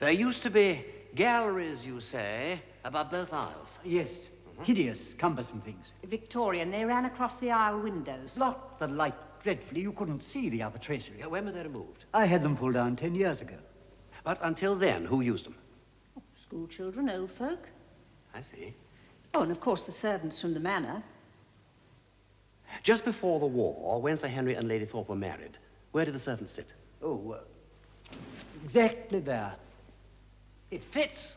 There used to be galleries, you say, above both aisles. Yes. Hideous, cumbersome things. Victorian, they ran across the aisle windows. Blocked the light dreadfully. You couldn't see the upper tracery. Yeah, when were they removed? I had them pulled down 10 years ago. But until then, who used them? Oh, school children, old folk. I see. Oh, and of course the servants from the manor. Just before the war, when Sir Henry and Lady Thorpe were married, where did the servants sit? Oh, exactly there. It fits.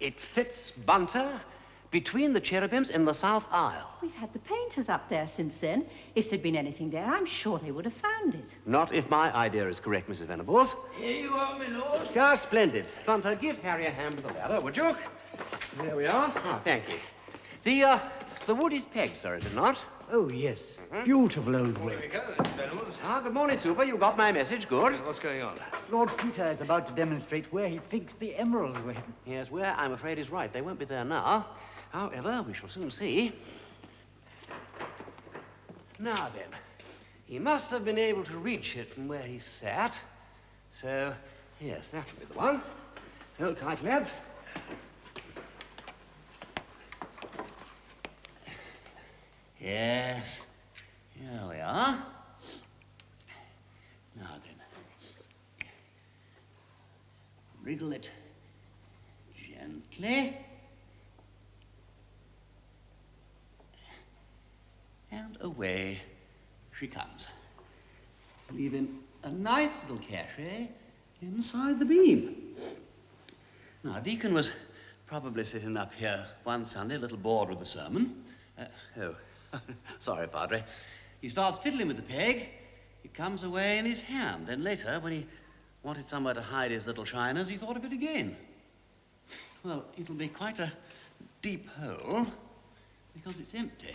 It fits, Bunter, between the cherubims in the south aisle. We've had the painters up there since then. If there'd been anything there, I'm sure they would have found it. Not if my idea is correct, Mrs. Venables. Here you are, my lord. Just splendid. Bunter, give Harry a hand with the ladder, would you? There we are. Oh, thank you. The wood is pegged, sir, is it not? Oh, yes. Beautiful old There we way. go, Mr. Venables. Ah, good morning, Super. You got my message. Good. What's going on? Lord Peter is about to demonstrate where he thinks the emeralds were hidden. Yes, where I'm afraid is right. They won't be there now. However, we shall soon see. Now then, he must have been able to reach it from where he sat. So, yes, that'll be the one. Hold tight, lads. Yes, here we are. Now then, wriggle it gently. And away she comes, leaving a nice little cachet inside the beam. Now, Deacon was probably sitting up here one Sunday, a little bored with the sermon. Sorry, Padre. He starts fiddling with the peg. It comes away in his hand. Then later, when he wanted somewhere to hide his little shiners, he thought of it again. Well, it'll be quite a deep hole because it's empty.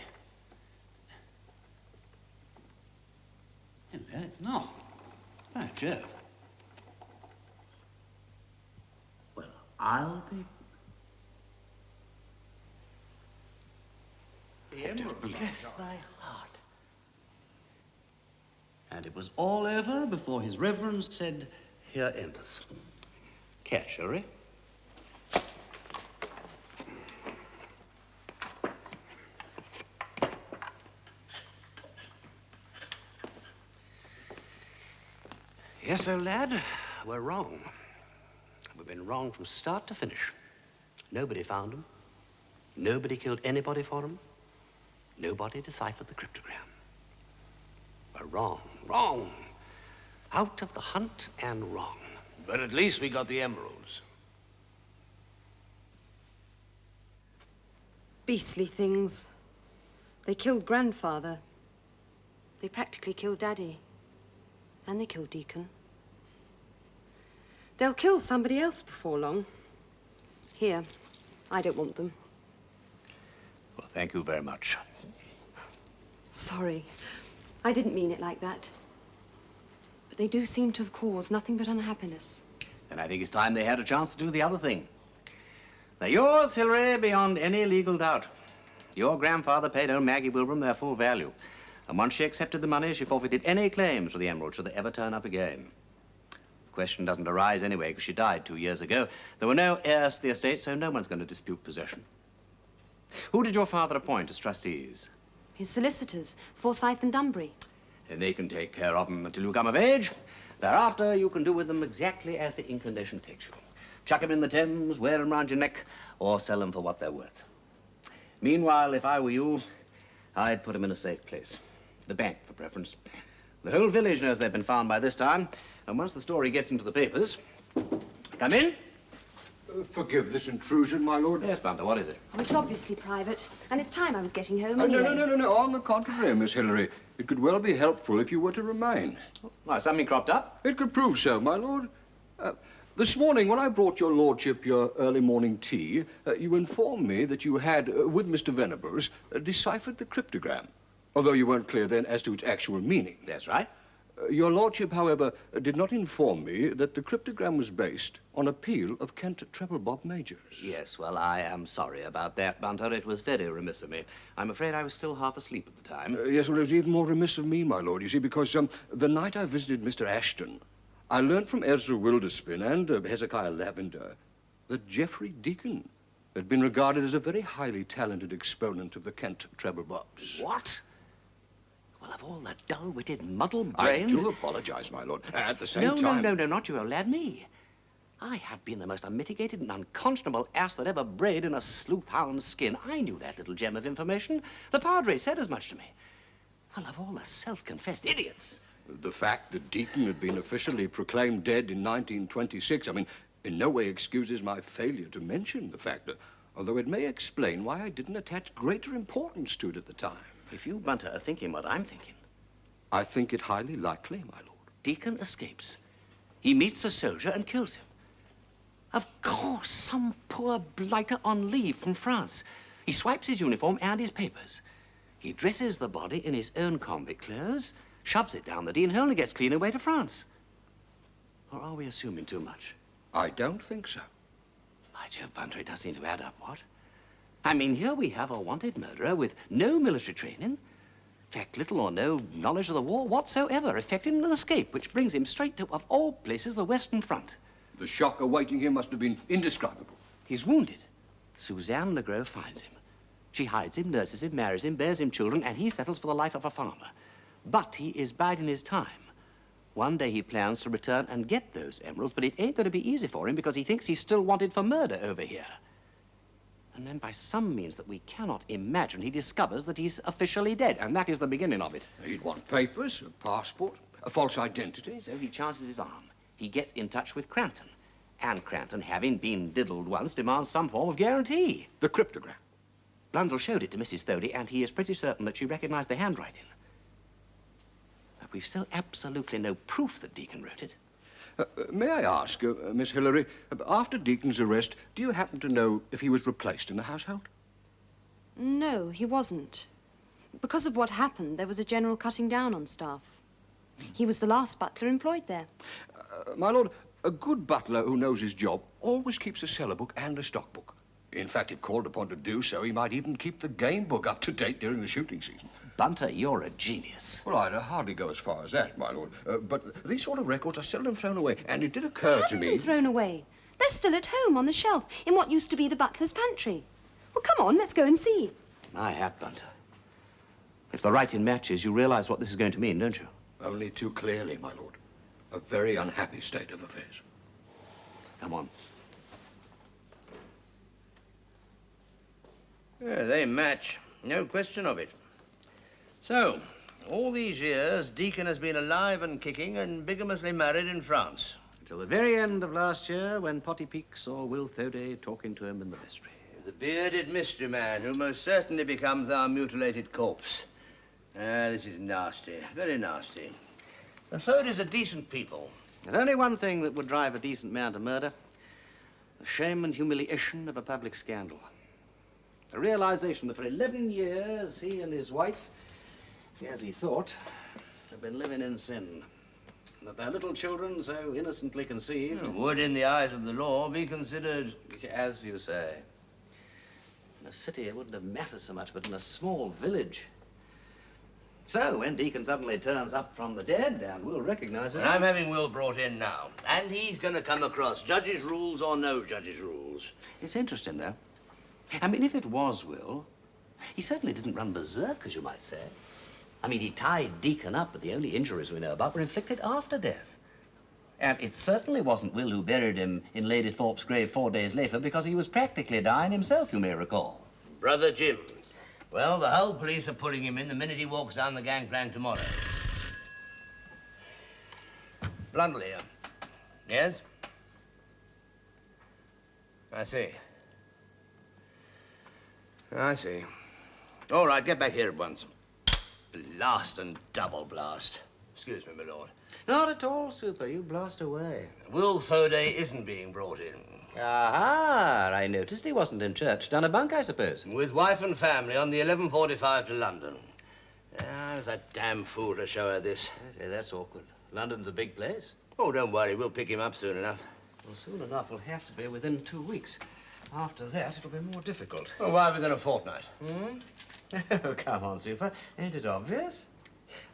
And there it's not. By Jove. Well, I'll be... The emerald. Bless My heart. And it was all over before his reverence said, "Here endeth." Catchery. Yes, old lad, we're wrong. We've been wrong from start to finish. Nobody found them. Nobody killed anybody for them. Nobody deciphered the cryptogram. We're wrong, wrong. Out of the hunt and wrong. But at least we got the emeralds. Beastly things. They killed Grandfather. They practically killed Daddy. And they killed Deacon. They'll kill somebody else before long. Here, I don't want them. Well, thank you very much. Sorry. I didn't mean it like that. But they do seem to have caused nothing but unhappiness. Then I think it's time they had a chance to do the other thing. They're yours, Hilary, beyond any legal doubt. Your grandfather paid old Maggie Wilbraham their full value. And once she accepted the money, she forfeited any claims for the emerald should they ever turn up again. The question doesn't arise anyway, because she died 2 years ago. There were no heirs to the estate, so no one's going to dispute possession. Who did your father appoint as trustees? His solicitors, Forsyth and Dunbury. And they can take care of them until you come of age. Thereafter, you can do with them exactly as the inclination takes you. Chuck them in the Thames, wear them round your neck, or sell them for what they're worth. Meanwhile, if I were you, I'd put them in a safe place. The bank, for preference. The whole village knows they've been found by this time, and once the story gets into the papers... Come in. Forgive this intrusion, my lord. Yes, Bunter, what is it? Oh, it's obviously private, and it's time I was getting home No, anyway. no. On the contrary, Miss Hillary. It could well be helpful if you were to remain. Why, something cropped up? It could prove so, my lord. This morning, when I brought your lordship your early morning tea, you informed me that you had, with Mr. Venables, deciphered the cryptogram, although you weren't clear then as to its actual meaning. That's right. Your lordship, however, did not inform me that the cryptogram was based on a peal of Kent treble bob majors. Yes, well, I am sorry about that, Bunter. It was very remiss of me. I'm afraid I was still half asleep at the time. Yes, well, it was even more remiss of me, my lord, you see, because the night I visited Mr. Ashton, I learned from Ezra Wilderspin and Hezekiah Lavender that Geoffrey Deacon had been regarded as a very highly talented exponent of the Kent treble bobs. What? Well, of all the dull-witted, muddled brains... I do apologize, my lord. At the same time... No, not you, old lad, me. I have been the most unmitigated and unconscionable ass that ever brayed in a sleuth-hound's skin. I knew that little gem of information. The Padre said as much to me. Well, of all the self-confessed idiots... The fact that Deacon had been officially proclaimed dead in 1926, I mean, in no way excuses my failure to mention the fact that, although it may explain why I didn't attach greater importance to it at the time. If you, Bunter, are thinking what I'm thinking... I think it highly likely, my lord. Deacon escapes. He meets a soldier and kills him. Of course, some poor blighter on leave from France. He swipes his uniform and his papers. He dresses the body in his own convict clothes, shoves it down the Dean hole and gets clean away to France. Or are we assuming too much? I don't think so. By Jove, Bunter, it does seem to add up, what? I mean, here we have a wanted murderer with no military training, in fact, little or no knowledge of the war whatsoever, effecting an escape, which brings him straight to, of all places, the Western Front. The shock awaiting him must have been indescribable. He's wounded. Suzanne Legros finds him. She hides him, nurses him, marries him, bears him children, and he settles for the life of a farmer. But he is biding his time. One day he plans to return and get those emeralds, but it ain't going to be easy for him because he thinks he's still wanted for murder over here. And then by some means that we cannot imagine, he discovers that he's officially dead, and that is the beginning of it. He'd want papers, a passport, a false identity. So he chances his arm. He gets in touch with Cranton. And Cranton, having been diddled once, demands some form of guarantee. The cryptogram. Blundell showed it to Mrs. Thodey, and he is pretty certain that she recognized the handwriting. But we've still absolutely no proof that Deacon wrote it. May I ask, Miss Hillary, after Deacon's arrest, do you happen to know if he was replaced in the household? No, he wasn't. Because of what happened, there was a general cutting down on staff. He was the last butler employed there. My lord, a good butler who knows his job always keeps a cellar book and a stock book. In fact, if called upon to do so, he might even keep the game book up to date during the shooting season. Bunter, you're a genius. Well, I'd hardly go as far as that, my lord. But these sort of records are seldom thrown away, and it did occur to me... Been thrown away. They're still at home on the shelf in what used to be the butler's pantry. Well, come on, let's go and see. My hat, Bunter. If the writing matches, you realize what this is going to mean, don't you? Only too clearly, my lord. A very unhappy state of affairs. Come on. Yeah, they match. No question of it. So, all these years, Deacon has been alive and kicking and bigamously married in France. Until the very end of last year, when Potty Peak saw Will Thodey talking to him in the vestry. The bearded mystery man who most certainly becomes our mutilated corpse. This is nasty, very nasty. The Thodeys are decent people. There's only one thing that would drive a decent man to murder. The shame and humiliation of a public scandal. The realization that for 11 years, he and his wife, as he thought, have been living in sin. And that their little children, so innocently conceived... Would, in the eyes of the law, be considered... As you say. In a city, it wouldn't have mattered so much, but in a small village... So, when Deacon suddenly turns up from the dead, and Will recognizes him... I'm having Will brought in now, and he's going to come across judge's rules or no judge's rules. It's interesting, though. I mean, if it was Will, he certainly didn't run berserk, as you might say. I mean, he tied Deacon up, but the only injuries we know about were inflicted after death. And it certainly wasn't Will who buried him in Lady Thorpe's grave 4 days later, because he was practically dying himself, you may recall. Brother Jim. Well, the Hull police are pulling him in the minute he walks down the gangplank tomorrow. Blundell here. Yes? I see. I see. All right, get back here at once. Blast and double blast. Excuse me, my lord. Not at all, Super. You blast away. Will Thoday isn't being brought in. Aha! I noticed he wasn't in church. Down a bunk, I suppose. With wife and family on the 11:45 to London. I was a damn fool to show her this. I say, that's awkward. London's a big place. Oh, don't worry. We'll pick home soon enough. Well, soon enough will have to be within 2 weeks. After that, it'll be more difficult. Oh, why within a fortnight? Oh, come on, Super. Ain't it obvious?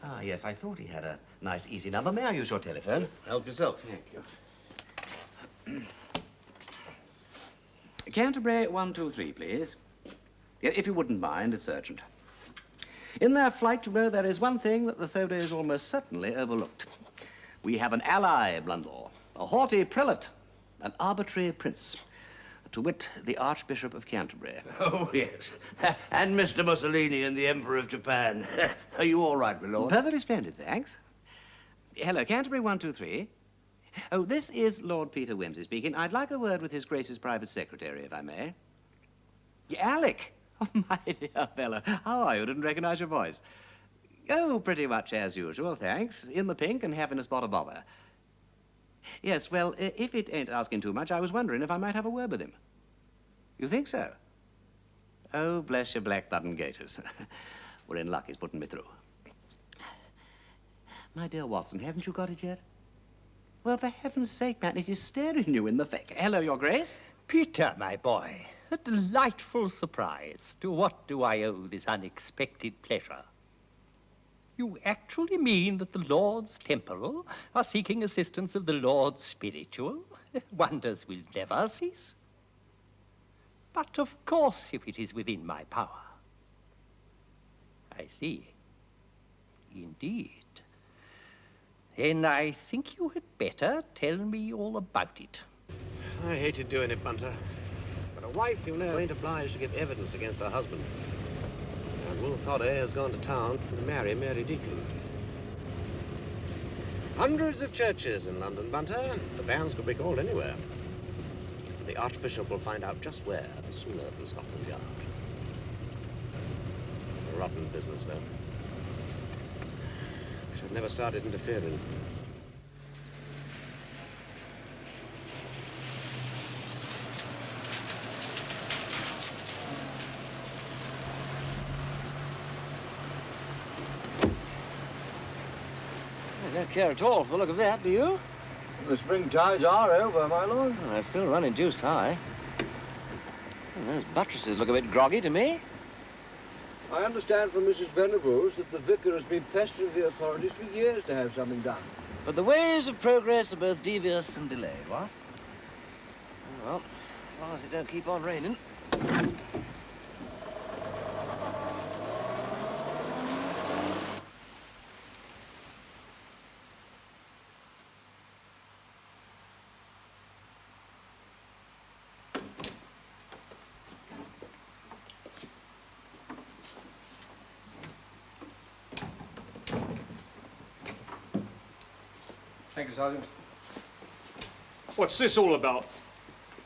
Ah, yes, I thought he had a nice, easy number. May I use your telephone? Help yourself. Thank you. Canterbury 123, please. If you wouldn't mind, it's urgent. In their flight, you know, there is one thing that the Thodays almost certainly overlooked. We have an ally, Blundell, a haughty prelate, an arbitrary prince, to wit, the Archbishop of Canterbury. Oh, yes. And Mr. Mussolini and the Emperor of Japan. Are you all right, my lord? Perfectly splendid, thanks. Hello, Canterbury 123. Oh, this is Lord Peter Wimsey speaking. I'd like a word with His Grace's private secretary, if I may. Alec! Oh, my dear fellow. How are you? Didn't recognize your voice. Oh, pretty much as usual, thanks. In the pink and having a spot of bother. Yes, well, if it ain't asking too much, I was wondering if I might have a word with him. You think so? Oh, bless your black button gaiters. We're in luck he's putting me through. My dear Watson, haven't you got it yet? Well, for heaven's sake, man, it is staring you in the face. Hello, Your Grace. Peter, my boy, a delightful surprise. To what do I owe this unexpected pleasure? You actually mean that the Lords Temporal are seeking assistance of the Lords Spiritual? Wonders will never cease. But of course, if it is within my power. I see. Indeed. Then I think you had better tell me all about it. I hated doing it, Bunter. But a wife, you know, ain't obliged to give evidence against her husband. And Will Thoday has gone to town to marry Mary Deacon. Hundreds of churches in London, Bunter. The banns could be called anywhere. The Archbishop will find out just where sooner than Scotland Yard. A rotten business, though. Wish I'd never started interfering. I don't care at all for the look of that, do you? The spring tides are over, my lord. Well, they're still running deuced high. Well, those buttresses look a bit groggy to me. I understand from Mrs. Venables that the vicar has been pestering the authorities for years to have something done. But the ways of progress are both devious and delayed, what? Well, as long as it don't keep on raining. Thank you, Sergeant. What's this all about?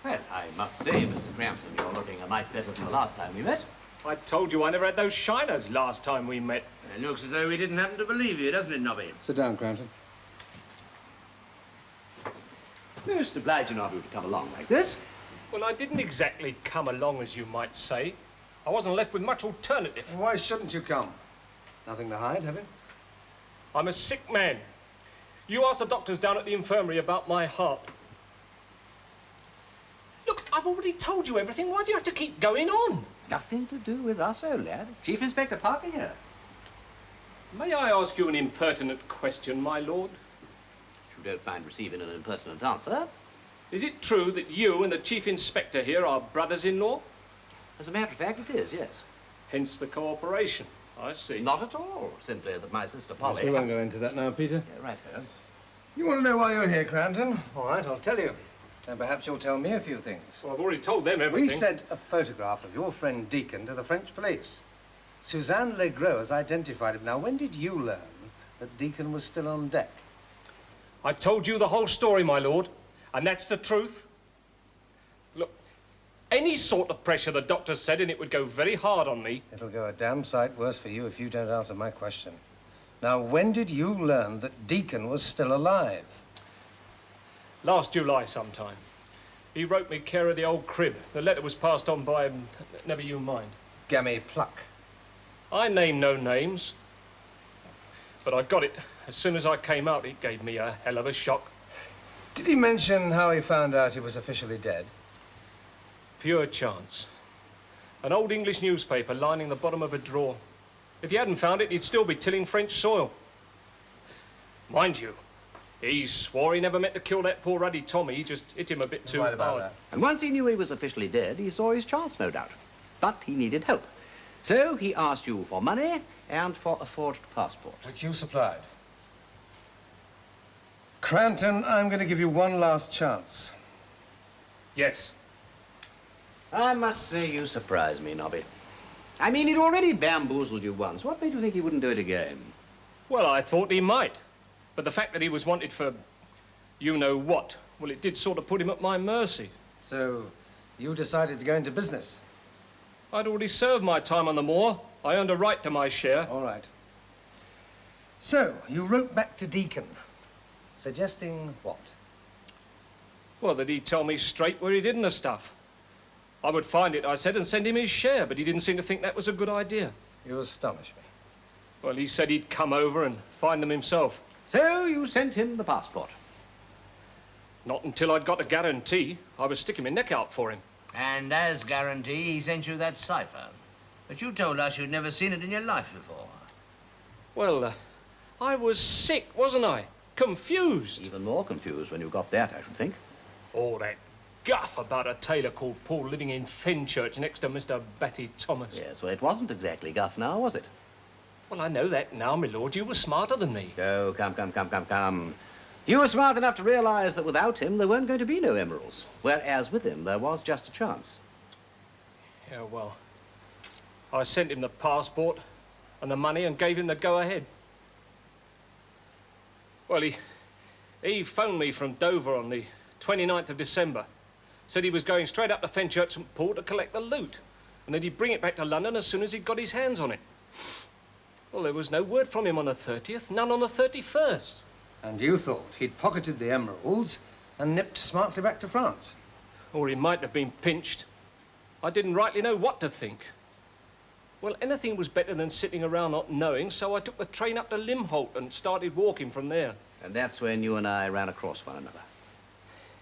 Well, I must say, Mr. Crampton, you're looking a mite better than the last time we met. I told you I never had those shiners last time we met. It looks as though we didn't happen to believe you, doesn't it, Nobby? Sit down, Crampton. Most obliging of you to come along like this. Well, I didn't exactly come along, as you might say. I wasn't left with much alternative. Why shouldn't you come? Nothing to hide, have you? I'm a sick man. You ask the doctors down at the infirmary about my heart. Look, I've already told you everything. Why do you have to keep going on? Nothing to do with us, old lad. Chief Inspector Parker here. May I ask you an impertinent question, my lord? If you don't mind receiving an impertinent answer. Is it true that you and the Chief Inspector here are brothers-in-law? As a matter of fact, it is, yes. Hence the cooperation. I see. Not at all. Simply that my sister Polly... Yes, we won't go into that now, Peter. Yeah, right, here. You want to know why you're here, Crampton? All right, I'll tell you. And perhaps you'll tell me a few things. Well, I've already told them everything. We sent a photograph of your friend Deacon to the French police. Suzanne Legros has identified him. Now, when did you learn that Deacon was still on deck? I told you the whole story, my lord, and that's the truth. Look, any sort of pressure, the doctor said, and it would go very hard on me. It'll go a damn sight worse for you if you don't answer my question. Now, when did you learn that Deacon was still alive? Last July sometime. He wrote me care of the old crib. The letter was passed on by... never you mind. Gammy Pluck. I name no names. But I got it. As soon as I came out, it gave me a hell of a shock. Did he mention how he found out he was officially dead? Pure chance. An old English newspaper lining the bottom of a drawer. If he hadn't found it, he'd still be tilling French soil. Mind you, he swore he never meant to kill that poor ruddy Tommy. He just hit him a bit too Right about hard. that. And once he knew he was officially dead, he saw his chance, no doubt. But he needed help. So he asked you for money and for a forged passport. Which you supplied. Cranton, I'm going to give you one last chance. Yes. I must say you surprise me, Nobby. I mean, he'd already bamboozled you once. What made you think he wouldn't do it again? Well, I thought he might. But the fact that he was wanted for you-know-what, well, it did sort of put him at my mercy. So, you decided to go into business? I'd already served my time on the moor. I earned a right to my share. All right. So, you wrote back to Deacon, suggesting what? Well, that he'd tell me straight where he'd hidden the stuff. I would find it, I said, and send him his share, but he didn't seem to think that was a good idea. You astonish me. Well, he said he'd come over and find them himself. So you sent him the passport? Not until I'd got a guarantee. I was sticking my neck out for him. And as guarantee, he sent you that cipher. But you told us you'd never seen it in your life before. Well, I was sick, wasn't I? Confused. Even more confused when you got that, I should think. All that guff about a tailor called Paul living in Fenchurch next to Mr. Batty Thomas. Yes, well, it wasn't exactly guff now, was it? Well, I know that now, my lord. You were smarter than me. Oh, come. You were smart enough to realize that without him, there weren't going to be no emeralds. Whereas with him, there was just a chance. Yeah, well, I sent him the passport and the money and gave him the go-ahead. Well, he phoned me from Dover on the 29th of December. Said he was going straight up to Fenchurch St. Paul to collect the loot. And that he'd bring it back to London as soon as he'd got his hands on it. Well, there was no word from him on the 30th, none on the 31st. And you thought he'd pocketed the emeralds and nipped smartly back to France? Or he might have been pinched. I didn't rightly know what to think. Well, anything was better than sitting around not knowing, so I took the train up to Limholt and started walking from there. And that's when you and I ran across one another.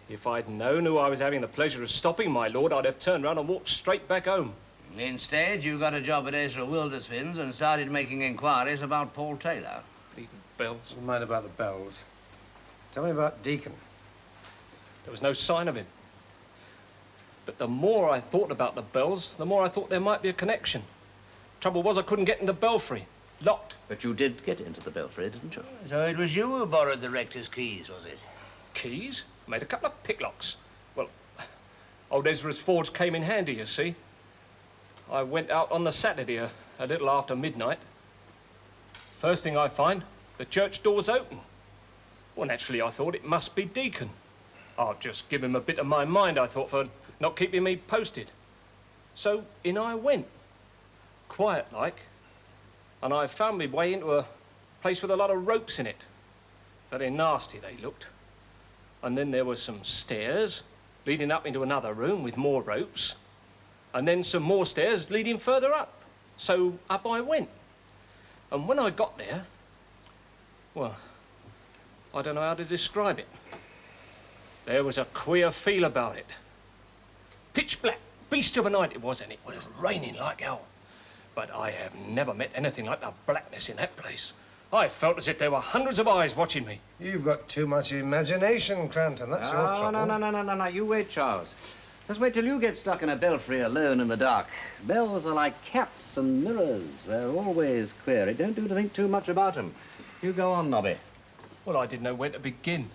If I'd known who I was having the pleasure of stopping, my lord, I'd have turned round and walked straight back home. Instead, you got a job at Ezra Wilderspin's and started making inquiries about Paul Taylor. Bleeding bells. Never mind about the bells. Tell me about Deacon. There was no sign of him. But the more I thought about the bells, the more I thought there might be a connection. Trouble was, I couldn't get in the belfry. Locked. But you did get into the belfry, didn't you? So it was you who borrowed the rector's keys, was it? Keys? Made a couple of picklocks. Well, old Ezra's forge came in handy, you see. I went out on the Saturday a little after midnight. First thing I find, the church door's open. Well, naturally, I thought it must be Deacon. I'll just give him a bit of my mind, I thought, for not keeping me posted. So in I went, quiet-like, and I found my way into a place with a lot of ropes in it. Very nasty they looked. And then there were some stairs leading up into another room with more ropes. And then some more stairs leading further up. So up I went. And when I got there, well, I don't know how to describe it. There was a queer feel about it. Pitch black, beast of a night it was, and it was raining like hell. But I have never met anything like the blackness in that place. I felt as if there were hundreds of eyes watching me. You've got too much imagination, Cranton. That's your trouble. No. You wait, Charles. Just wait till you get stuck in a belfry alone in the dark. Bells are like cats and mirrors. They're always queer. It don't do to think too much about them. You go on, Nobby. Well, I didn't know where to begin.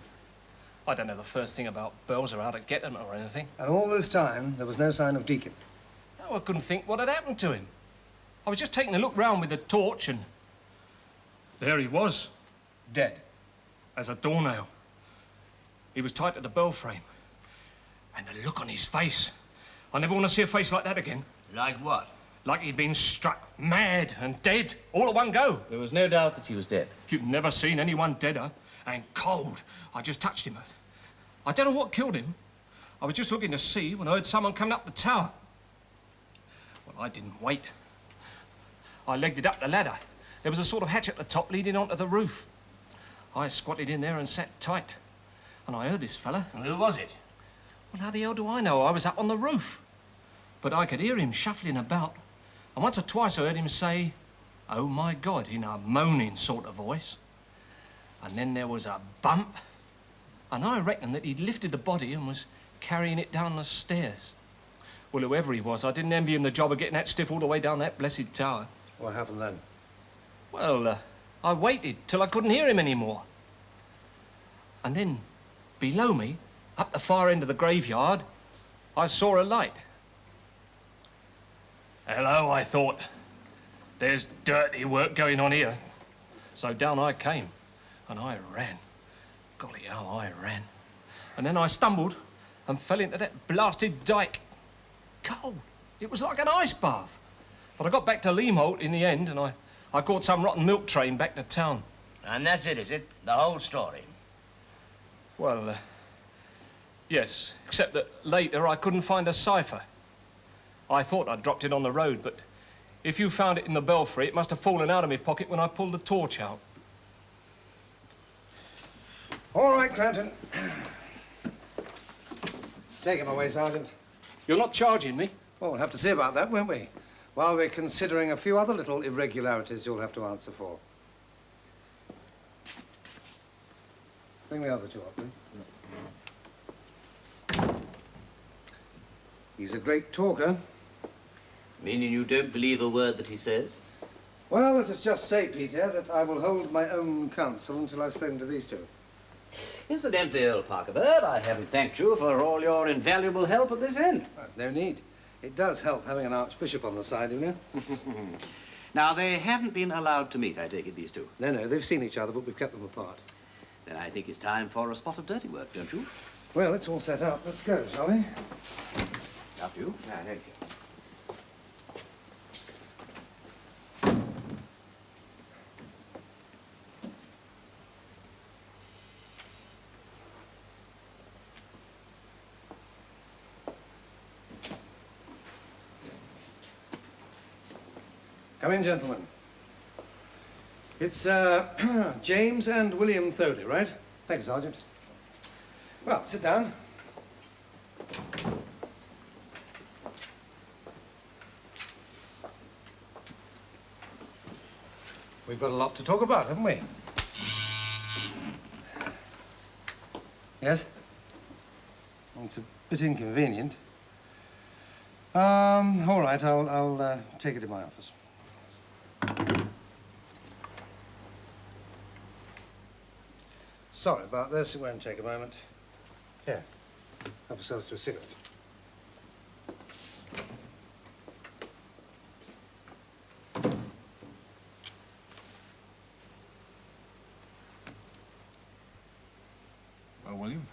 I don't know the first thing about bells or how to get them or anything. And all this time, there was no sign of Deacon? No, I couldn't think what had happened to him. I was just taking a look round with the torch and there he was. Dead? As a doornail. He was tied to the bell frame. And the look on his face, I never want to see a face like that again. Like what? Like he'd been struck mad and dead, all at one go. There was no doubt that he was dead. You've never seen anyone deader. And cold. I just touched him. I don't know what killed him. I was just looking to see when I heard someone coming up the tower. Well, I didn't wait. I legged it up the ladder. There was a sort of hatch at the top leading onto the roof. I squatted in there and sat tight. And I heard this fella. And who was it? Well, how the hell do I know? I was up on the roof. But I could hear him shuffling about. And once or twice I heard him say, "Oh, my God," in a moaning sort of voice. And then there was a bump. And I reckon that he'd lifted the body and was carrying it down the stairs. Well, whoever he was, I didn't envy him the job of getting that stiff all the way down that blessed tower. What happened then? Well, I waited till I couldn't hear him anymore. And then, below me, up the far end of the graveyard, I saw a light. Hello, I thought. There's dirty work going on here. So down I came, and I ran. Golly, how I ran. And then I stumbled and fell into that blasted dyke. Cold. It was like an ice bath. But I got back to Leamholt in the end, and I caught some rotten milk train back to town. And that's it, is it? The whole story? Well, yes, except that later I couldn't find a cipher. I thought I'd dropped it on the road, but if you found it in the belfry, it must have fallen out of my pocket when I pulled the torch out. All right, Cranton. Take him away, Sergeant. You're not charging me? Well, we'll have to see about that, won't we? While we're considering a few other little irregularities you'll have to answer for. Bring the other two up, please. He's a great talker. Meaning you don't believe a word that he says? Well, let us just say, Peter, that I will hold my own counsel until I've spoken to these two. Incidentally, Earl Parkerbird, I haven't thanked you for all your invaluable help at this end. There's no need. It does help having an archbishop on the side, you know. Now, they haven't been allowed to meet, I take it, these two? No, they've seen each other, but we've kept them apart. Then I think it's time for a spot of dirty work, don't you? Well, it's all set up. Let's go, shall we? After you. Ah, thank you. Come in, gentlemen. It's James and William Thodey, right? Thank you, Sergeant. Well, sit down. We've got a lot to talk about, haven't we? Yes? Well, it's a bit inconvenient. All right, I'll take it to my office. Sorry about this, it won't take a moment. Here, help yourselves to a cigarette. Well, William,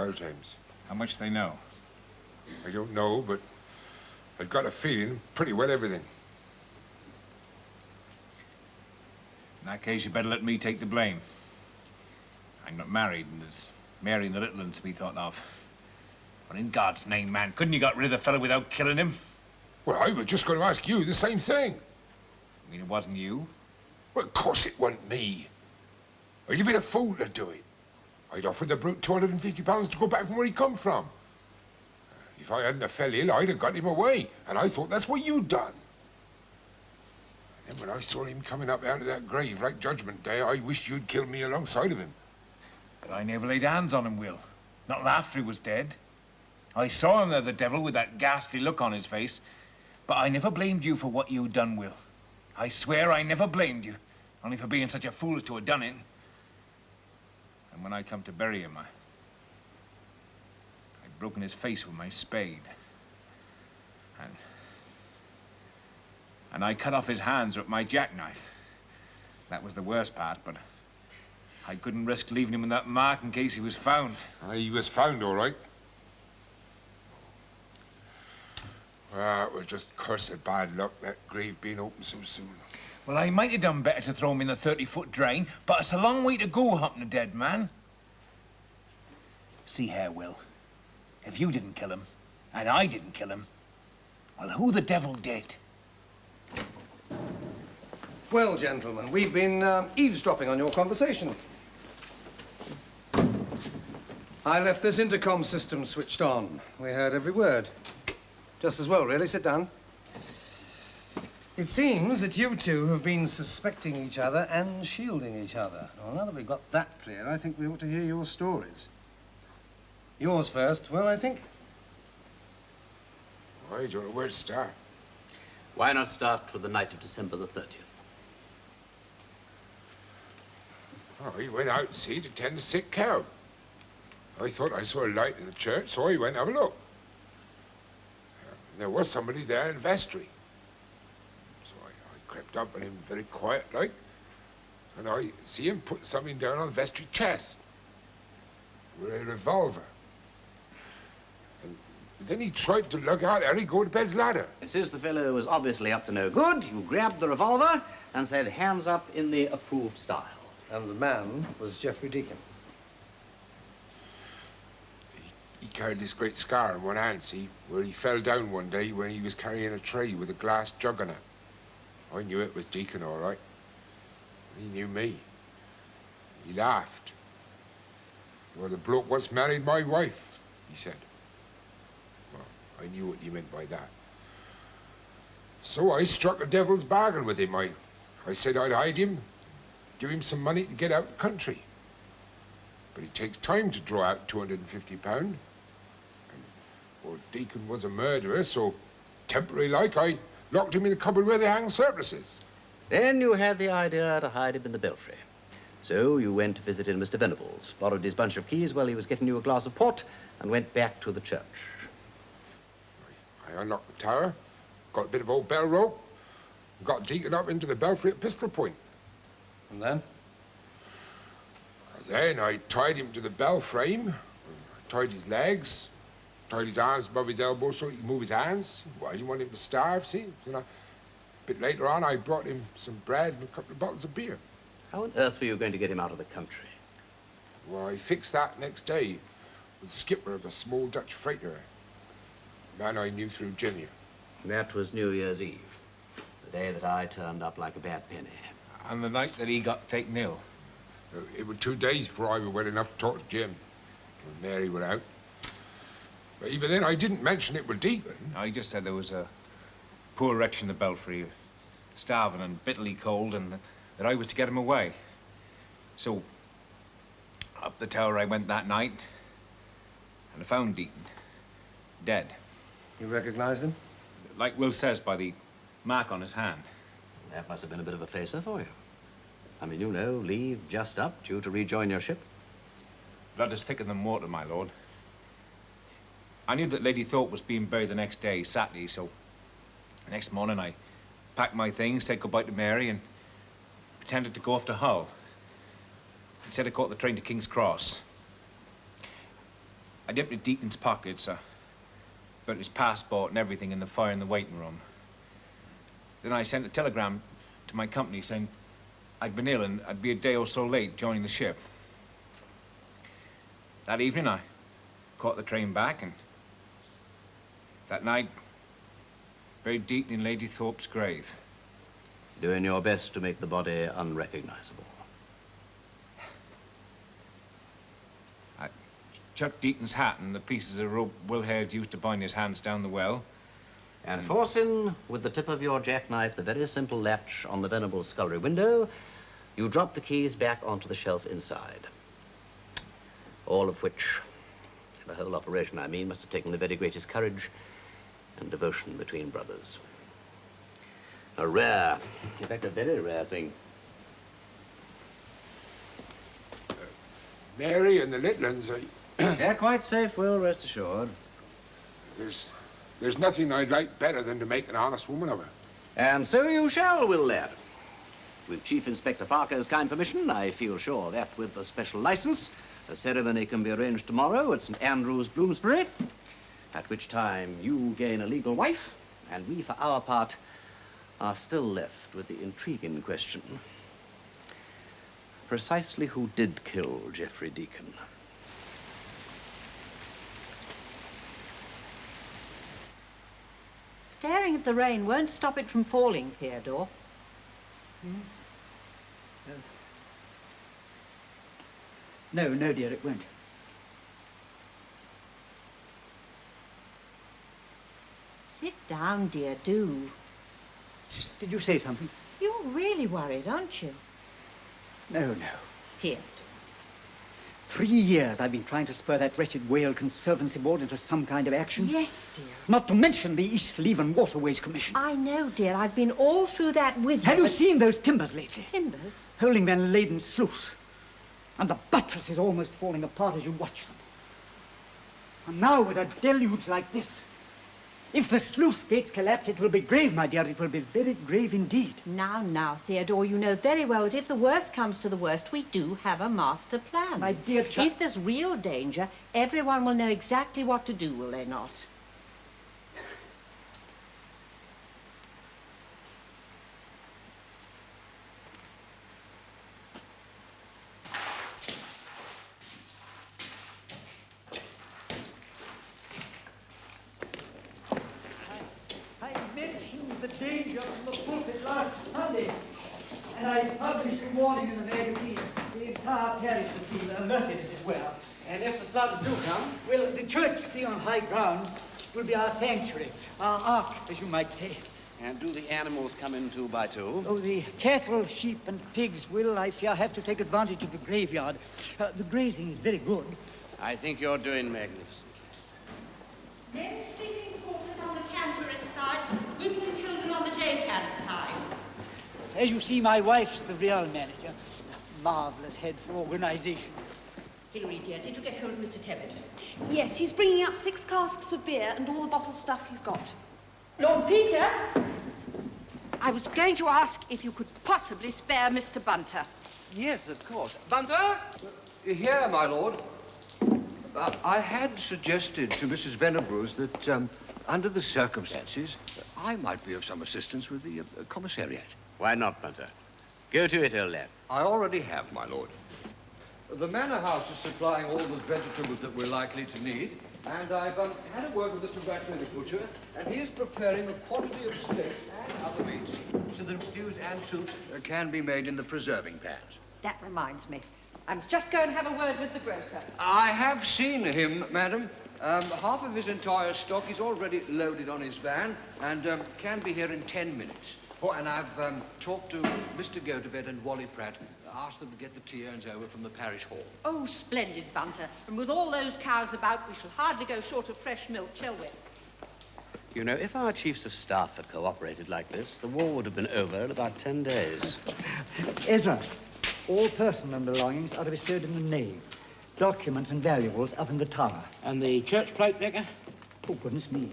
Well, James, how much they know? I don't know, but I've got a feeling pretty well everything. In that case, you better let me take the blame. I'm not married, and there's Mary and the little ones to be thought of. But in God's name, man, couldn't you got rid of the fellow without killing him? Well, I was just going to ask you the same thing. I mean, it wasn't you? Well, of course it wasn't me. Well, you'd been a fool to do it. I'd offered the brute £250 to go back from where he come from. If I hadn't have fell ill, I'd have got him away, and I thought that's what you'd done. And then when I saw him coming up out of that grave like Judgment Day, I wished you'd killed me alongside of him. But I never laid hands on him, Will. Not till after he was dead. I saw him there, the devil, with that ghastly look on his face. But I never blamed you for what you'd done, Will. I swear I never blamed you, only for being such a fool as to have done it. And when I come to bury him, I'd broken his face with my spade. And I cut off his hands with my jackknife. That was the worst part, but I couldn't risk leaving him in that mark in case he was found. He was found, all right. Well, it was just cursed bad luck, that grave being opened so soon. Well, I might have done better to throw him in the 30-foot drain, but it's a long way to go hunting a dead man. See here, Will. If you didn't kill him, and I didn't kill him, well, who the devil did? Well, gentlemen, we've been eavesdropping on your conversation. I left this intercom system switched on. We heard every word. Just as well, really. Sit down. It seems that you two have been suspecting each other and shielding each other. Well, now that we've got that clear, I think we ought to hear your stories. Yours first, Will, I think. I don't know where to start. Why not start with the night of December the 30th? Oh, he went out to sea to tend a sick cow. I thought I saw a light in the church, so I went to have a look. There was somebody there in the vestry. So I crept up on him very quiet-like, and I see him put something down on the vestry chest with a revolver. And then he tried to lug out Harry go to bed's ladder. Since the fellow was obviously up to no good, you grabbed the revolver and said, hands up in the approved style. And the man was Geoffrey Deacon. He carried this great scar on one hand, see, where he fell down one day when he was carrying a tray with a glass jug on it. I knew it was Deacon, all right. He knew me. He laughed. Well, the bloke once married my wife, he said. Well, I knew what you meant by that. So I struck a devil's bargain with him. I said I'd hide him, give him some money to get out the country. But it takes time to draw out £250. Well, Deacon was a murderer, so temporary-like, I locked him in the cupboard where they hang surplices. Then you had the idea to hide him in the belfry. So you went to visit Mr. Venables, borrowed his bunch of keys while he was getting you a glass of port, and went back to the church. I unlocked the tower, got a bit of old bell rope, and got Deacon up into the belfry at pistol point. And then? Then I tied him to the bell frame, I tied his legs, tied his arms above his elbows so he could move his hands. Well, I didn't want him to starve, see? You know, a bit later on, I brought him some bread and a couple of bottles of beer. How on earth were you going to get him out of the country? Well, I fixed that next day with the skipper of a small Dutch freighter, a man I knew through Jimmy. That was New Year's Eve, the day that I turned up like a bad penny. And the night that he got taken ill. It was 2 days before I was well enough to talk to Jim, when Mary went out. But even then, I didn't mention it with Deacon. I just said there was a poor wretch in the belfry, starving and bitterly cold, and that I was to get him away. So, up the tower I went that night, and I found Deacon, dead. You recognized him? Like Will says, by the mark on his hand. That must have been a bit of a facer for you. I mean, you know, leave just up, due to rejoin your ship. Blood is thicker than water, my lord. I knew that Lady Thorpe was being buried the next day, Saturday, so the next morning I packed my things, said goodbye to Mary, and pretended to go off to Hull. Instead, I caught the train to King's Cross. I emptied Deacon's pockets, burnt his passport and everything in the fire in the waiting room. Then I sent a telegram to my company saying I'd been ill and I'd be a day or so late joining the ship. That evening, I caught the train back, and that night, buried Deacon in Lady Thorpe's grave. Doing your best to make the body unrecognizable. I chucked Deacon's hat and the pieces of rope Will had used to bind his hands down the well. And forcing, with the tip of your jackknife, the very simple latch on the Venables scullery window, you dropped the keys back onto the shelf inside. All of which, the whole operation, I mean, must have taken the very greatest courage and devotion between brothers. A rare, in fact, a very rare thing. Mary and the little ones, They're quite safe, Will, rest assured. There's nothing I'd like better than to make an honest woman of her. And so you shall, Will, lad. With Chief Inspector Parker's kind permission, I feel sure that with a special license, a ceremony can be arranged tomorrow at St. Andrew's, Bloomsbury, at which time you gain a legal wife, And we, for our part, are still left with the intriguing question. Precisely who did kill Geoffrey Deacon? Staring at the rain won't stop it from falling, Theodore. No, dear, it won't. Sit down, dear, do. Did you say something? You're really worried, aren't you? No. Theodore. 3 years I've been trying to spur that wretched Whale Conservancy Board into some kind of action. Yes, dear. Not to mention the East Leven Waterways Commission. I know, dear. I've been all through that with you. Have you seen those timbers lately? Timbers? Holding Van Laden's sluice. And the buttress is almost falling apart as you watch them. And now with a deluge like this, if the sluice gates collapse, it will be grave, my dear. It will be very grave indeed. Now, Theodore, you know very well that if the worst comes to the worst, we do have a master plan. My dear child. If there's real danger, everyone will know exactly what to do, will they not? The danger from the pulpit last Sunday, and I published a warning in the magazine. The entire parish has been alerted, as it were. And if the floods do come? Well, the church, being on high ground, will be our sanctuary, our ark, as you might say. And do the animals come in 2 by 2? Oh, the cattle, sheep, and pigs will, I fear, have to take advantage of the graveyard. The grazing is very good. I think you're doing magnificent. Men's sleeping quarters on the Canterbury side, women and children on the Deccan side. As you see, my wife's the real manager. Marvellous head for organization. Hilary, dear, did you get hold of Mr. Tebbit? Yes, he's bringing up 6 casks of beer and all the bottle stuff he's got. Lord Peter? I was going to ask if you could possibly spare Mr. Bunter. Yes, of course. Bunter? Here, my lord. I had suggested to Mrs. Venables that, under the circumstances, I might be of some assistance with the commissariat. Why not, Bunter? Go to it, old lad. I already have, my lord. The manor house is supplying all the vegetables that we're likely to need, and I've had a word with Mr. Bradley, the butcher, and he is preparing a quantity of steaks and other meats so that stews and soups can be made in the preserving pans. That reminds me. I must just go and have a word with the grocer. I have seen him, madam. Half of his entire stock is already loaded on his van and can be here in 10 minutes. Oh, and I've talked to Mr. Gotobed and Wally Pratt, asked them to get the tea urns over from the parish hall. Oh, splendid, Bunter. And with all those cows about, we shall hardly go short of fresh milk, shall we? You know, if our chiefs of staff had cooperated like this, the war would have been over in about 10 days. Ezra, all personal belongings are bestowed in the nave. Documents and valuables up in the tower. And the church plate, Vicar? Oh, goodness me.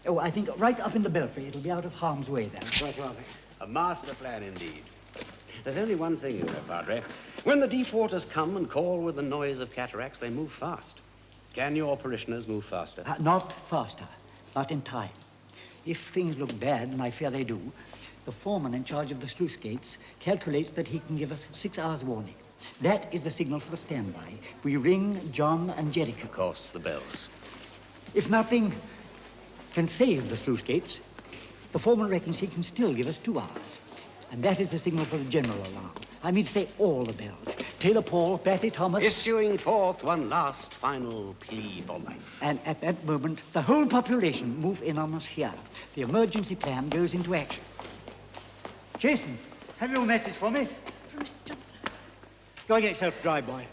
I think right up in the belfry. It'll be out of harm's way then. Right, rather. A master plan indeed. There's only one thing, you know, Padre. When the deep waters come and call with the noise of cataracts, they move fast. Can your parishioners move faster? Not faster, but in time. If things look bad, and I fear they do, the foreman in charge of the sluice gates calculates that he can give us 6 hours warning. That is the signal for a standby. We ring John and Jericho. Of course, the bells. If nothing can save the sluice gates, the foreman reckons he can still give us 2 hours. And that is the signal for a general alarm. I mean to say all the bells. Taylor Paul, Bathy Thomas. Issuing forth one last final plea for life. And at that moment, the whole population move in on us here. The emergency plan goes into action. Jason, have you a message for me? From Mr. Johnson. Go and get yourself dry, boy.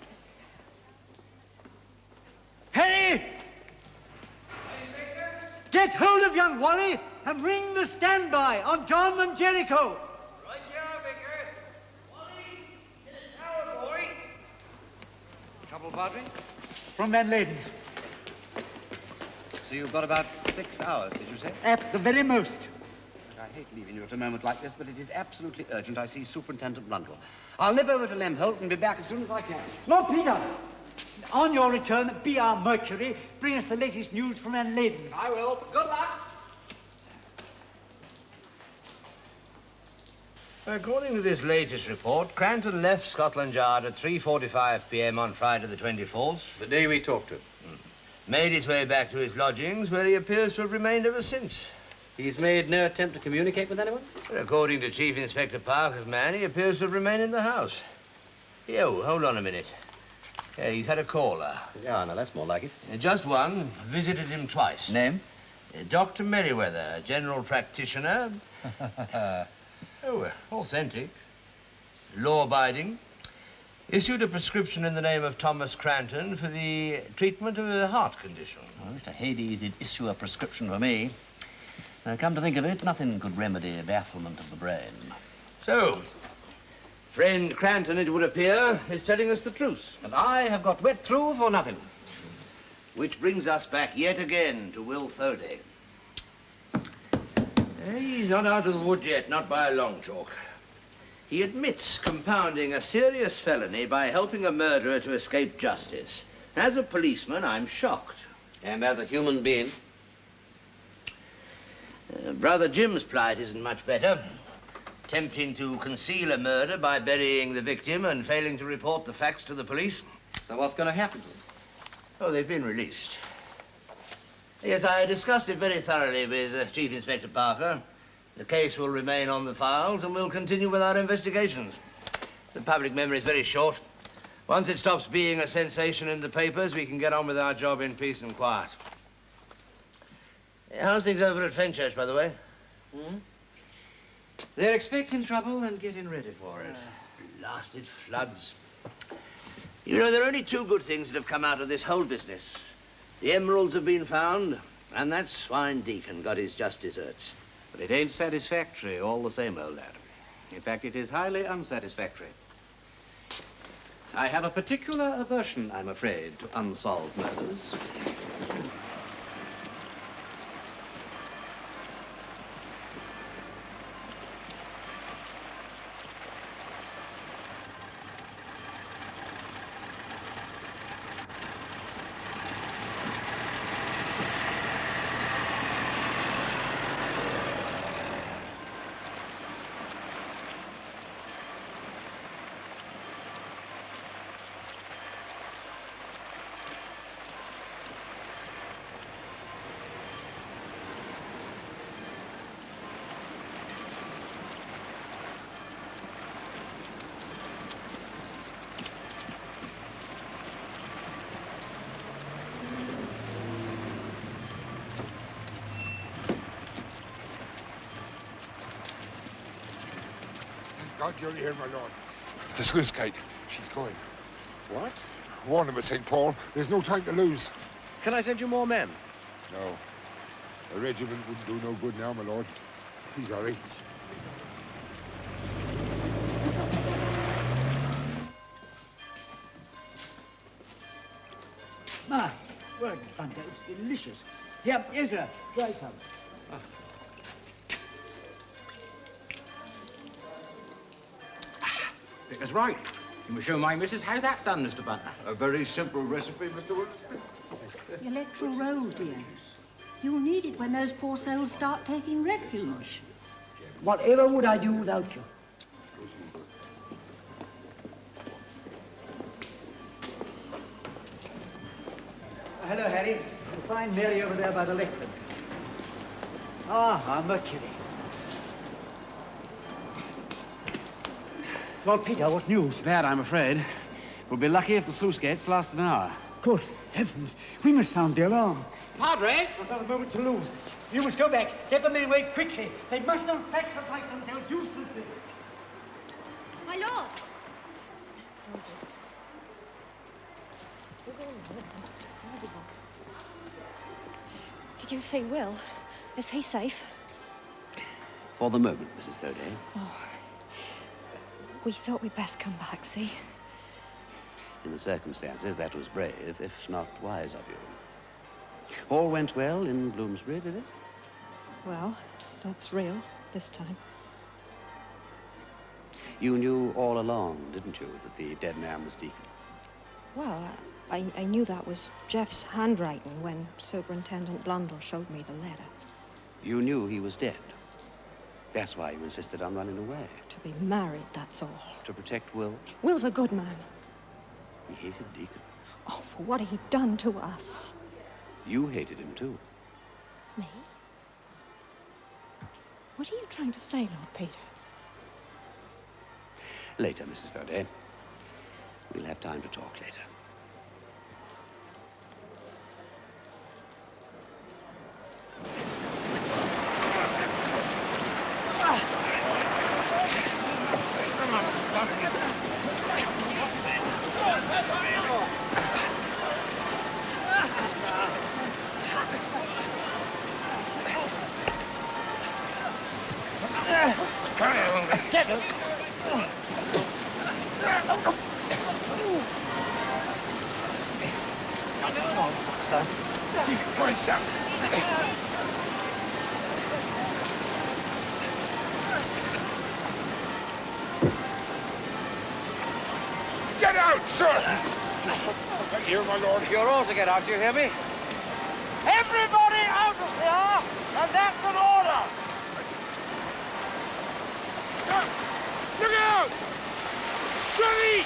Harry! Get hold of young Wally and ring the standby on John and Jericho. Right here, Vicar. Wally, to the tower, boy. Trouble, Padre? From Van Laden's. So you've got about 6 hours, did you say? At the very most. I hate leaving you at a moment like this, but it is absolutely urgent. I see Superintendent Blundell. I'll nip over to Lemholt and be back as soon as I can. Lord Peter, on your return, be our Mercury. Bring us the latest news from Van Laden's. I will. Good luck. According to this latest report, Cranton left Scotland Yard at 3:45 p.m. on Friday the 24th. The day we talked to him. Made his way back to his lodgings, where he appears to have remained ever since. He's made no attempt to communicate with anyone? According to Chief Inspector Parker's man, he appears to have remained in the house. Yo, hold on a minute. Yeah, he's had a caller. Yeah, no, that's more like it. Just one. Visited him twice. Name? Dr. Merriweather, general practitioner. Authentic. Law-abiding. Issued a prescription in the name of Thomas Cranton for the treatment of a heart condition. Well, Mr. Hades did issue a prescription for me. Come to think of it, nothing could remedy bafflement of the brain. So, friend Cranton, it would appear, is telling us the truth. And I have got wet through for nothing. Which brings us back yet again to Will Thody. He's not out of the wood yet, not by a long chalk. He admits compounding a serious felony by helping a murderer to escape justice. As a policeman, I'm shocked. And as a human being? Brother Jim's plight isn't much better. Attempting to conceal a murder by burying the victim and failing to report the facts to the police. So what's going to happen to them? Oh, they've been released. Yes, I discussed it very thoroughly with Chief Inspector Parker. The case will remain on the files and we'll continue with our investigations. The public memory is very short. Once it stops being a sensation in the papers, we can get on with our job in peace and quiet. How's things over at Fenchurch, by the way? They're expecting trouble and getting ready for it. Blasted floods. You know, there are only two good things that have come out of this whole business. The emeralds have been found, and that swine Deacon got his just deserts. But it ain't satisfactory all the same, old lad. In fact, it is highly unsatisfactory. I have a particular aversion, I'm afraid, to unsolved murders. God, you're here, my lord. The sluice gate. She's going. What? Warn him at St. Paul. There's no time to lose. Can I send you more men? No. A regiment wouldn't do no good now, my lord. Please hurry. My word, Hunter, it's delicious. Here, Ezra, try some. That's right. You must show my missus how that done, Mr. Butler. A very simple recipe, Mr. Wilson. The electoral roll, dear. You'll need it when those poor souls start taking refuge. Whatever would I do without you? Hello, Harry. You'll find Mary over there by the lectern. Ah, Mercury. Lord Peter, what news? Bad, I'm afraid. We'll be lucky if the sluice gates last an hour. Good heavens, we must sound the alarm. Padre! We've not a moment to lose. You must go back. Get the men away quickly. They must not sacrifice themselves uselessly. My lord! Did you see Will? Is he safe? For the moment, Mrs. Thody. Oh, we thought we'd best come back, see? In the circumstances, that was brave, if not wise of you. All went well in Bloomsbury, did it? Well, that's real this time. You knew all along, didn't you, that the dead man was Deacon? Well, I knew that was Jeff's handwriting when Superintendent Blundell showed me the letter. You knew he was dead? That's why you insisted on running away. To be married, that's all. To protect Will. Will's a good man. He hated Deacon. Oh, for what he'd done to us. You hated him, too. Me? What are you trying to say, Lord Peter? Later, Mrs. Thorday. We'll have time to talk later. Get out, sir! Here, my lord. You're all to get out, do you hear me? Everybody out of here, and that's an order! Look out! Johnny!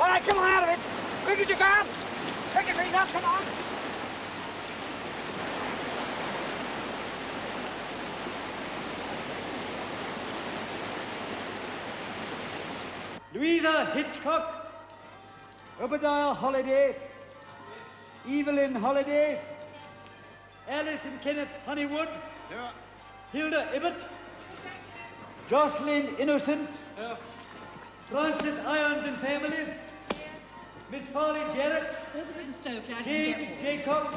All right, come on out of it! Quick as you can! Take your feet up, come on! Louisa Hitchcock, Obadiah Holliday, Evelyn Holliday, Alice and Kenneth Honeywood, Hilda Ibbott, Jocelyn Innocent, Francis Irons and family, Miss Farley Jarrett, James Jacob,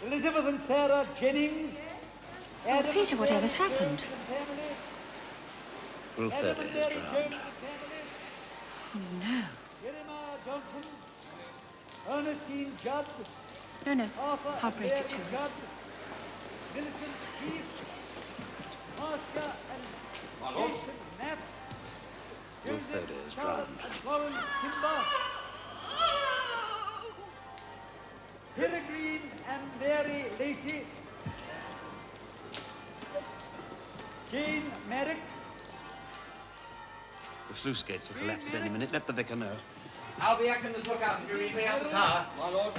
Elizabeth and Sarah Jennings, Adam Peter, whatever's happened? Will Thurley is drowned. Oh, no. Jeremiah Johnson, Ernestine Judd, No, Arthur I'll break it to him. Judd, Millicent Keith, Marcia and Jason Knapp, Will Thurley is drowned. and Florence Kimber, Peregrine and Mary Lacey, Jane Merrick, The sluice gates will collapse at any minute. Let the vicar know. I'll be acting as lookout if you need me out the tower. My lord.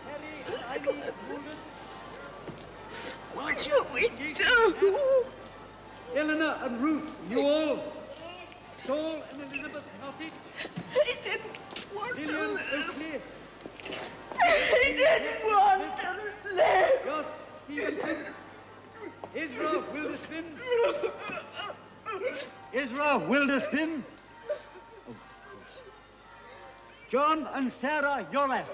Harry and Ivy Wooden, What shall we do? Eleanor and Ruth Newell, Saul and Elizabeth Nottage, He didn't want Lillian to live. Oakley, He didn't want to live. Joss Stevenson, Ezra Wilderspin, Ezra Wilderspin, John and Sarah Yorath.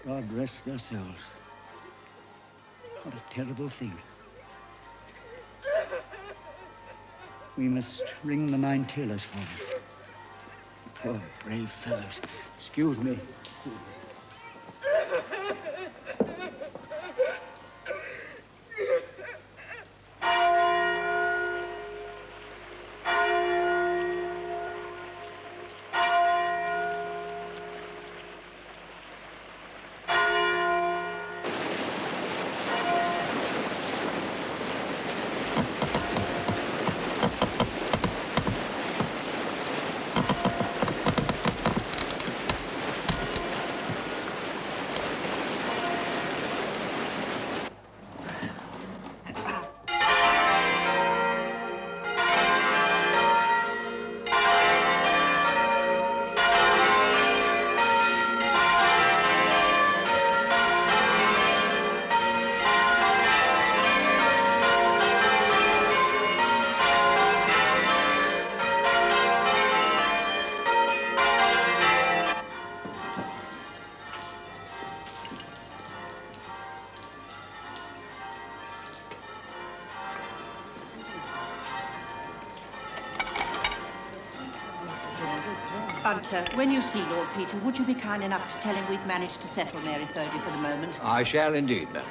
God rest their souls. What a terrible thing. We must ring the 9 Tailors for them. Poor brave fellows. Excuse me. Bunter, when you see Lord Peter, would you be kind enough to tell him we've managed to settle Mary Thodey for the moment? I shall indeed, ma'am.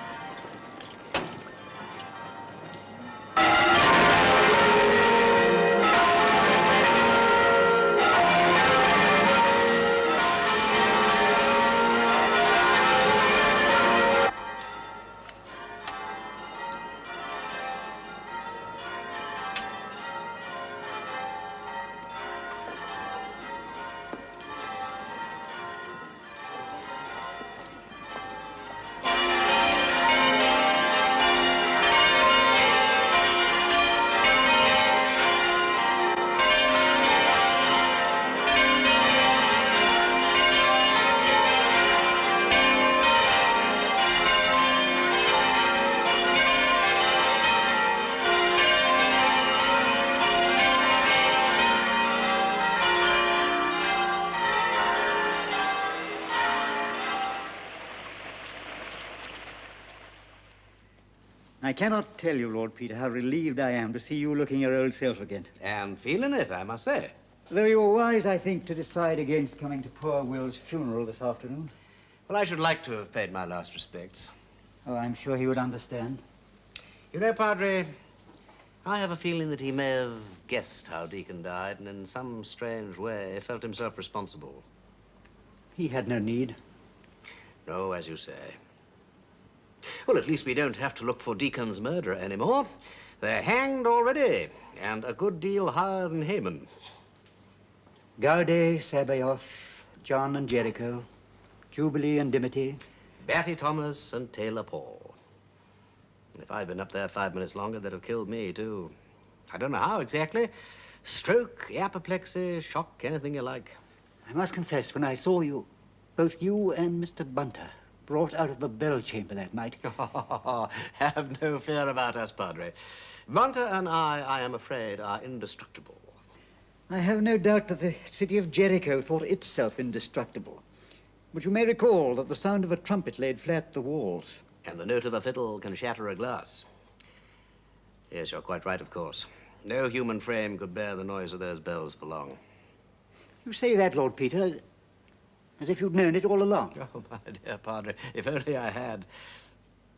I cannot tell you, Lord Peter, how relieved I am to see you looking your old self again. And feeling it, I must say. Though you were wise, I think, to decide against coming to poor Will's funeral this afternoon. Well, I should like to have paid my last respects. Oh, I'm sure he would understand. You know, Padre, I have a feeling that he may have guessed how Deacon died and in some strange way felt himself responsible. He had no need. No, as you say. Well, at least we don't have to look for Deacon's murderer anymore. They're hanged already, and a good deal higher than Haman. Gaude, Sabaoth, John and Jericho, Jubilee and Dimity. Batty Thomas and Taylor Paul. If I'd been up there 5 minutes longer, they'd have killed me, too. I don't know how exactly. Stroke, apoplexy, shock, anything you like. I must confess, when I saw you, both you and Mr. Bunter, brought out of the bell chamber that night. Have no fear about us, Padre. Bunter and I am afraid, are indestructible. I have no doubt that the city of Jericho thought itself indestructible. But you may recall that the sound of a trumpet laid flat the walls. And the note of a fiddle can shatter a glass. Yes, you're quite right, of course. No human frame could bear the noise of those bells for long. You say that, Lord Peter, as if you'd known it all along. Oh, my dear Padre, if only I had.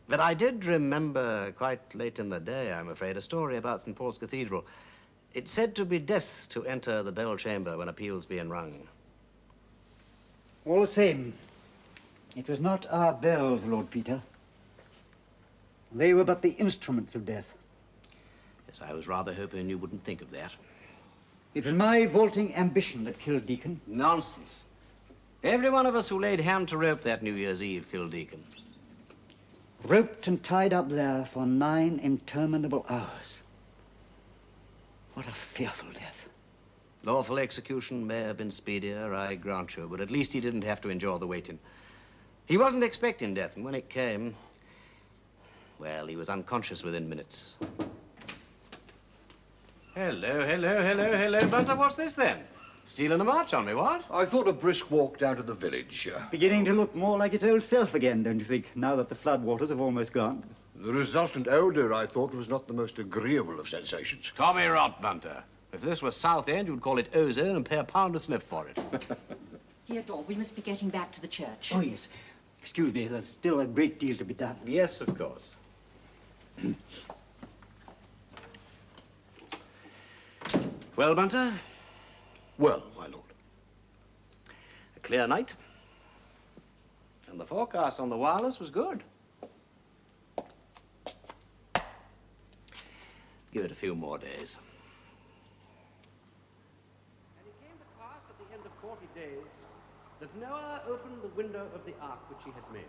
But I did remember quite late in the day, I'm afraid, a story about St. Paul's Cathedral. It's said to be death to enter the bell chamber when a peal's being rung. All the same, it was not our bells, Lord Peter. They were but the instruments of death. Yes, I was rather hoping you wouldn't think of that. It was my vaulting ambition that killed Deacon. Nonsense. Every one of us who laid hand to rope that New Year's Eve killed Deacon. Roped and tied up there for 9 interminable hours. What a fearful death. Lawful execution may have been speedier, I grant you, but at least he didn't have to endure the waiting. He wasn't expecting death, and when it came, well, he was unconscious within minutes. Hello, Bunter. What's this, then? Stealing a march on me, what? I thought a brisk walk down to the village. Beginning to look more like its old self again, don't you think, now that the floodwaters have almost gone? The resultant odour, I thought, was not the most agreeable of sensations. Tommy rot, Bunter. If this was Southend, you'd call it ozone and pay a pound a sniff for it. Theodore, we must be getting back to the church. Oh, yes. Excuse me, there's still a great deal to be done. Yes, of course. Well, Bunter? Well, my lord. A clear night. And the forecast on the wireless was good. Give it a few more days. And it came to pass at the end of 40 days that Noah opened the window of the ark which he had made.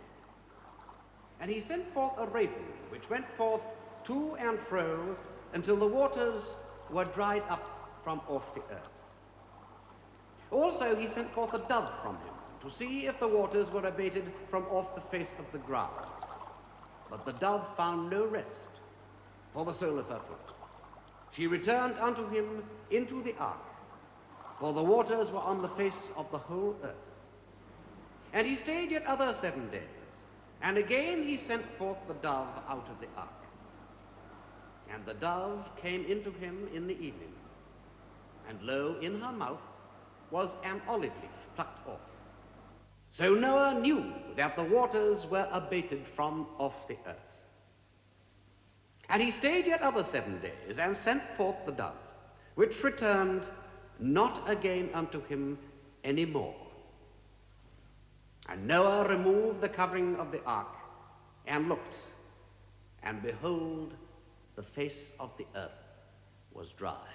And he sent forth a raven, which went forth to and fro until the waters were dried up from off the earth. Also he sent forth a dove from him to see if the waters were abated from off the face of the ground. But the dove found no rest for the sole of her foot. She returned unto him into the ark, for the waters were on the face of the whole earth. And he stayed yet other 7 days, and again he sent forth the dove out of the ark. And the dove came into him in the evening, and lo, in her mouth was an olive leaf plucked off. So Noah knew that the waters were abated from off the earth. And he stayed yet other 7 days, and sent forth the dove, which returned not again unto him any more. And Noah removed the covering of the ark, and looked, and behold, the face of the earth was dry.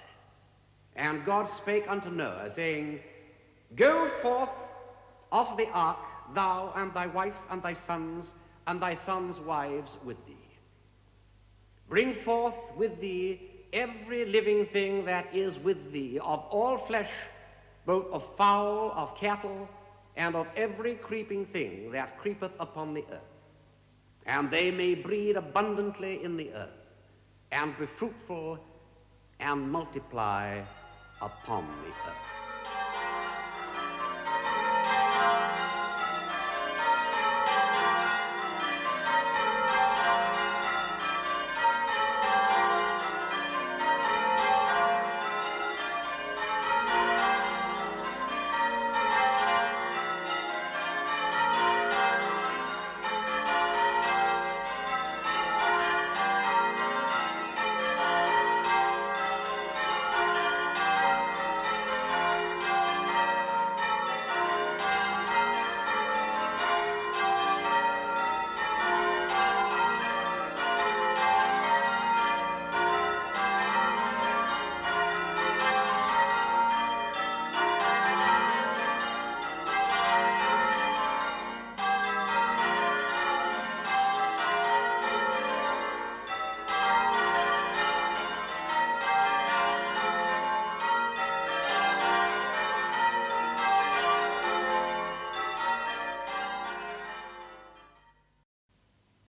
And God spake unto Noah, saying, Go forth of the ark, thou and thy wife and thy sons wives with thee. Bring forth with thee every living thing that is with thee, of all flesh, both of fowl, of cattle, and of every creeping thing that creepeth upon the earth. And they may breed abundantly in the earth, and be fruitful, and multiply upon the earth.